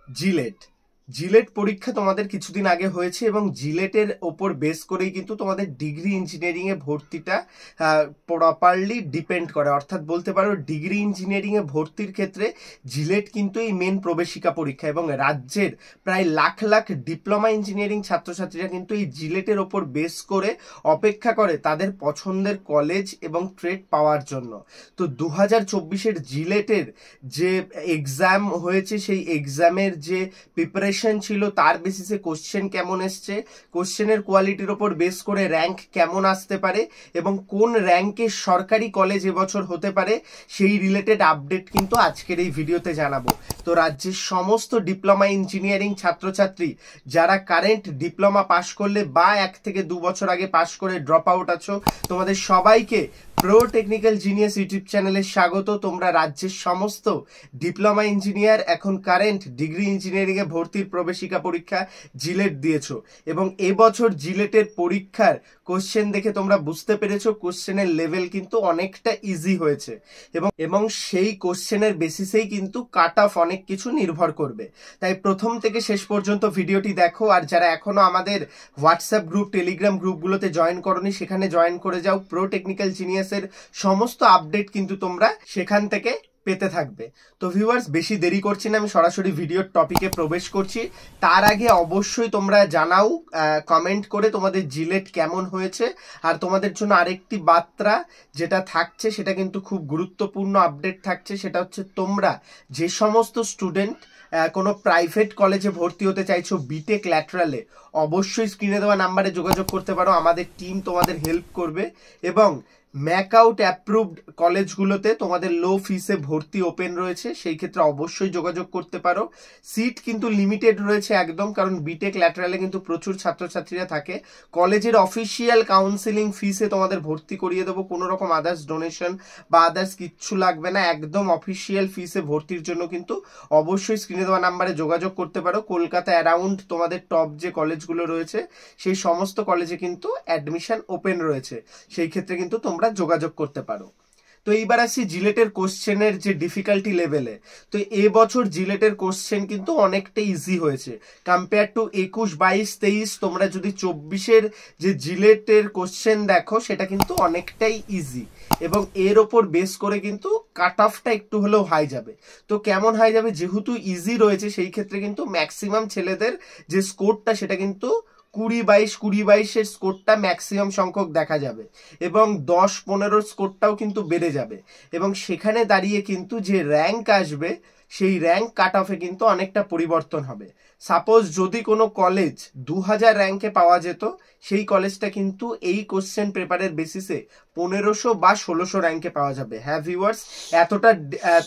JELET JELET পরীক্ষা তোমাদের কিছুদিন আগে হয়েছে এবং জিলেটের ওপর বেস করেই কিন্তু তোমাদের ডিগ্রি ইঞ্জিনিয়ারিং এ ভর্তিটা প্রপারলি ডিপেন্ড করে। অর্থাৎ বলতে পারো ডিগ্রি ইঞ্জিনিয়ারিং এ ভর্তির ক্ষেত্রে জিলেট কিন্তু এই মেন প্রবেশিকা পরীক্ষা, এবং রাজ্যের প্রায় লাখ লাখ ডিপ্লোমা ইঞ্জিনিয়ারিং ছাত্রছাত্রীরা কিন্তু এই জিলেটের ওপর বেস করে অপেক্ষা করে তাদের পছন্দের কলেজ এবং ট্রেড পাওয়ার জন্য। তো 2024-এর জিলেটের যে এক্সাম হয়েছে, সেই এক্সামের যে প্রিপারেশন ছিল তার বেসিসে কোশ্চেন কেমন এসছে, কোশ্চেনের কোয়ালিটির ওপর বেস করে র্যাঙ্ক কেমন আসতে পারে এবং কোন র্যাঙ্কে সরকারি কলেজ এবছর হতে পারে, সেই রিলেটেড আপডেট কিন্তু আজকের এই ভিডিওতে জানাবো। তো রাজ্যের সমস্ত ডিপ্লোমা ইঞ্জিনিয়ারিং ছাত্রছাত্রী যারা কারেন্ট ডিপ্লোমা পাশ করলে বা 1 থেকে 2 বছর আগে পাশ করে ড্রপ আউট আছো, তোমাদের সবাইকে প্রো টেকনিক্যাল জিনিয়াস ইউটিউব চ্যানেলে স্বাগত। তোমরা রাজ্যের সমস্ত ডিপ্লোমা ইঞ্জিনিয়ার এখন কারেন্ট ডিগ্রি ইঞ্জিনিয়ারিং এ ভর্তির প্রবেশিকা পরীক্ষা জিলেট দিয়েছো, এবং এবছর জিলেটের পরীক্ষার কোশ্চেন দেখে তোমরা বুঝতে পেরেছো কোশ্চেনের লেভেল কিন্তু অনেকটা ইজি হয়েছে, এবং সেই কোশ্চেনের বেসিসেই কিন্তু কাট অফ অনেক কিছু নির্ভর করবে। তাই প্রথম থেকে শেষ পর্যন্ত ভিডিওটি দেখো, আর যারা এখনো আমাদের হোয়াটসঅ্যাপ গ্রুপ, টেলিগ্রাম গ্রুপগুলোতে জয়েন করোনি, সেখানে জয়েন করে যাও। প্রো টেকনিক্যাল জিনিয়াসের সমস্ত আপডেট কিন্তু তোমরা সেখান থেকে পেতে থাকবে। তো ভিউয়ার্স, বেশি দেরি করছি না, আমি সরাসরি ভিডিওর টপিকে প্রবেশ করছি। তার আগে অবশ্যই তোমরা জানাও কমেন্ট করে তোমাদের জিলেট কেমন হয়েছে। আর তোমাদের জন্য আরেকটি বার্তা যেটা থাকছে, সেটা কিন্তু খুব গুরুত্বপূর্ণ আপডেট থাকছে। সেটা হচ্ছে তোমরা যে সমস্ত স্টুডেন্ট কোনো প্রাইভেট কলেজে ভর্তি হতে চাইছো বিটেক ল্যাটারালে, অবশ্যই স্ক্রিনে দেওয়া নাম্বারে যোগাযোগ করতে পারো। আমাদের টিম তোমাদের হেল্প করবে, এবং ম্যাকআউট অ্যাপ্রুভড কলেজগুলোতে তোমাদের লো ফিসে ভর্তি ওপেন রয়েছে, সেই ক্ষেত্রে অবশ্যই যোগাযোগ করতে পারো। সিট কিন্তু লিমিটেড রয়েছে একদম, কারণ বিটেক ল্যাটারালে কিন্তু প্রচুর ছাত্রছাত্রীরা থাকে। কলেজের অফিসিয়াল কাউন্সিলিং ফিসে তোমাদের ভর্তি করিয়ে দেবো, কোনো রকম আদার্স ডোনেশন বা আদার্স কিচ্ছু লাগবে না। একদম অফিসিয়াল ফিসে ভর্তির জন্য কিন্তু অবশ্যই স্ক্রিনে দেওয়া নাম্বারে যোগাযোগ করতে পারো। কলকাতা অ্যারাউন্ড তোমাদের টপ যে কলেজগুলো রয়েছে, সেই সমস্ত কলেজে কিন্তু অ্যাডমিশন ওপেন রয়েছে, সেই ক্ষেত্রে কিন্তু তোমরা যোগাযোগ করতে পারো। তো এইবার আসি জিলেটের কোশ্চেনের যে ডিফিকাল্টি লেভেলে। তো এবছর জিলেটের কোশ্চেন কিন্তু অনেকটা ইজি হয়েছে কম্পেয়ার টু 21, 22, 23। তোমরা যদি 24-এর যে জিলেটের কোশ্চেন দেখো, সেটা কিন্তু অনেকটাই ইজি, এবং এর ওপর বেস করে কিন্তু কাট অফটা একটু হলেও হাই যাবে। তো কেমন হাই যাবে? যেহেতু ইজি রয়েছে, সেই ক্ষেত্রে কিন্তু ম্যাক্সিমাম ছেলেদের যে স্কোরটা, সেটা কিন্তু 20-22 স্কোরটা ম্যাক্সিমাম সংখ্যক দেখা যাবে, এবং 10-15 স্কোরটাও কিন্তু বেড়ে যাবে, এবং সেখানে দাঁড়িয়ে কিন্তু যে র্যাঙ্ক আসবে, সেই র্যাঙ্ক কাট অফে কিন্তু অনেকটা পরিবর্তন হবে। সাপোজ যদি কোনো কলেজ 2000 র্যাঙ্কে পাওয়া যেত, সেই কলেজটা কিন্তু এই কোশ্চেন পেপারের বেসিসে 1500 বা 1600 র্যাঙ্কে পাওয়া যাবে। হ্যাঁ ভিউয়ার্স, এতটা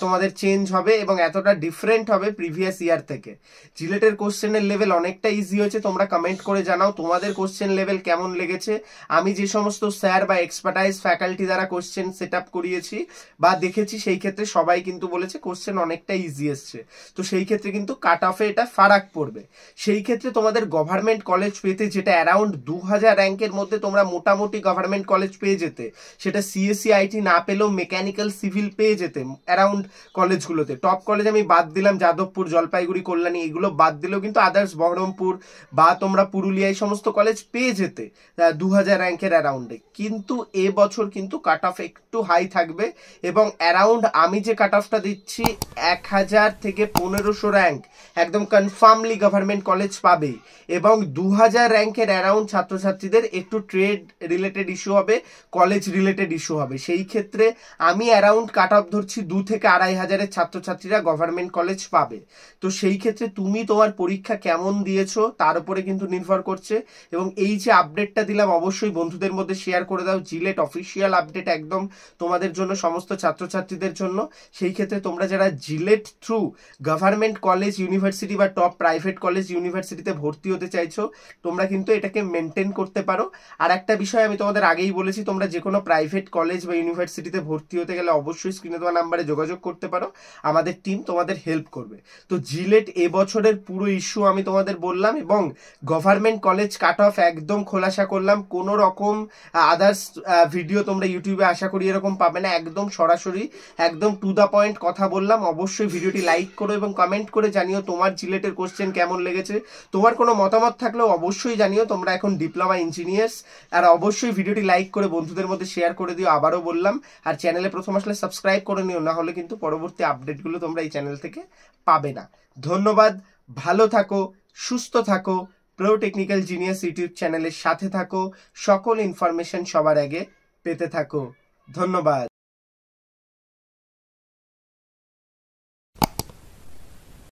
তোমাদের চেঞ্জ হবে এবং এতটা ডিফারেন্ট হবে প্রিভিয়াস ইয়ার থেকে। জিলেটের কোশ্চেনের লেভেল অনেকটা ইজি হয়েছে। তোমরা কমেন্ট করে জানাও তোমাদের কোশ্চেন লেভেল কেমন লেগেছে। আমি যে সমস্ত স্যার বা এক্সপার্টাইজ ফ্যাকাল্টি দ্বারা কোশ্চেন সেট আপ করিয়েছি বা দেখেছি, সেই ক্ষেত্রে সবাই কিন্তু বলেছে কোশ্চেন অনেকটা ইজি এসছে। তো সেই ক্ষেত্রে কিন্তু কাট অফে এটা ফারাক পড়বে। সেই ক্ষেত্রে তোমাদের গভর্নমেন্ট কলেজ পেতে, যেটা অ্যারাউন্ড 2000 র্যাঙ্কের মধ্যে তোমরা মোটামুটি গভর্নমেন্ট কলেজ পেয়ে যেতে, সেটা সিএসসি আইটি না পেলেও মেকানিক্যাল সিভিল পেয়ে যেতে অ্যারাউন্ড কলেজগুলোতে। টপ কলেজ আমি বাদ দিলাম, যাদবপুর, জলপাইগুড়ি, কল্যাণী, এগুলো বাদ দিলেও কিন্তু আদার্স বহরমপুর বা তোমরা পুরুলিয়া, এই সমস্ত কলেজ পেয়ে যেতে 2000 র্যাঙ্কের অ্যারাউন্ডে। কিন্তু এবছর কিন্তু কাট অফ একটু হাই থাকবে, এবং অ্যারাউন্ড আমি যে কাট অফটা দিচ্ছি 1000 থেকে 1500 র্যাঙ্ক একদম কনফার্মলি গভর্নমেন্ট কলেজ পাবেই, এবং 2000 র্যাঙ্কের অ্যারাউন্ড ছাত্রছাত্রীদের একটু ট্রেড রিলেটেড ইস্যু হবে, কলেজ রিলেটেড ইস্যু হবে। সেই ক্ষেত্রে আমি অ্যারাউন্ড কাট অফ ধরছি 2 থেকে 2500-এর ছাত্রছাত্রীরা গভর্নমেন্ট কলেজ পাবে। তো সেই ক্ষেত্রে তুমি তোমার পরীক্ষা কেমন দিয়েছো তার উপরে কিন্তু নির্ভর করছে, এবং এই যে আপডেটটা দিলাম অবশ্যই বন্ধুদের মধ্যে শেয়ার করে দাও। জিলেট অফিসিয়াল আপডেট একদম তোমাদের জন্য, সমস্ত ছাত্রছাত্রীদের জন্য। সেই ক্ষেত্রে তোমরা যারা JELET through government college, university বা টপ প্রাইভেট কলেজ, ইউনিভার্সিটিতে ভর্তি হতে চাইছো, তোমরা কিন্তু এটাকে মেনটেন করতে পারো। আর একটা বিষয় আমি তোমাদের আগেই বলেছি, তোমরা যে কোনো প্রাইভেট কলেজ বা ইউনিভার্সিটিতে ভর্তি হতে গেলে অবশ্যই স্ক্রিনে দেওয়া নাম্বারে যোগাযোগ করতে পারো, আমাদের টিম তোমাদের হেল্প করবে। তো জিলেট এবছরের পুরো ইস্যু আমি তোমাদের বললাম, এবং গভর্নমেন্ট কলেজ কাট অফ একদম খোলাসা করলাম। কোনো রকম আদার্স ভিডিও তোমরা ইউটিউবে আশা করি এরকম পাবে না, একদম সরাসরি একদম টু দ্য পয়েন্ট কথা বললাম। অবশ্যই ভিডিওটি লাইক করো এবং কমেন্ট করে জানিও তোমার জিলেটের কোশ্চেন কেমন লেগেছে। তোমার কোনো মতামত থাকলেও অবশ্যই জানিও। তোমরা এখন ডিপ্লোমা ইঞ্জিনিয়ার্স। আর অবশ্যই ভিডিওটি লাইক করে বন্ধুদের মধ্যে শেয়ার করে দিও, আবারও বললাম। আর চ্যানেলে প্রথম আসলে সাবস্ক্রাইব করে নিও, না হলে কিন্তু পরবর্তী আপডেটগুলো তোমরা এই চ্যানেল থেকে পাবে না। ধন্যবাদ, ভালো থাকো, সুস্থ থাকো, প্রো টেকনিক্যাল জিনিয়াস ইউটিউব চ্যানেলের সাথে থাকো, সকল ইনফরমেশন সবার আগে পেতে থাকো। ধন্যবাদ।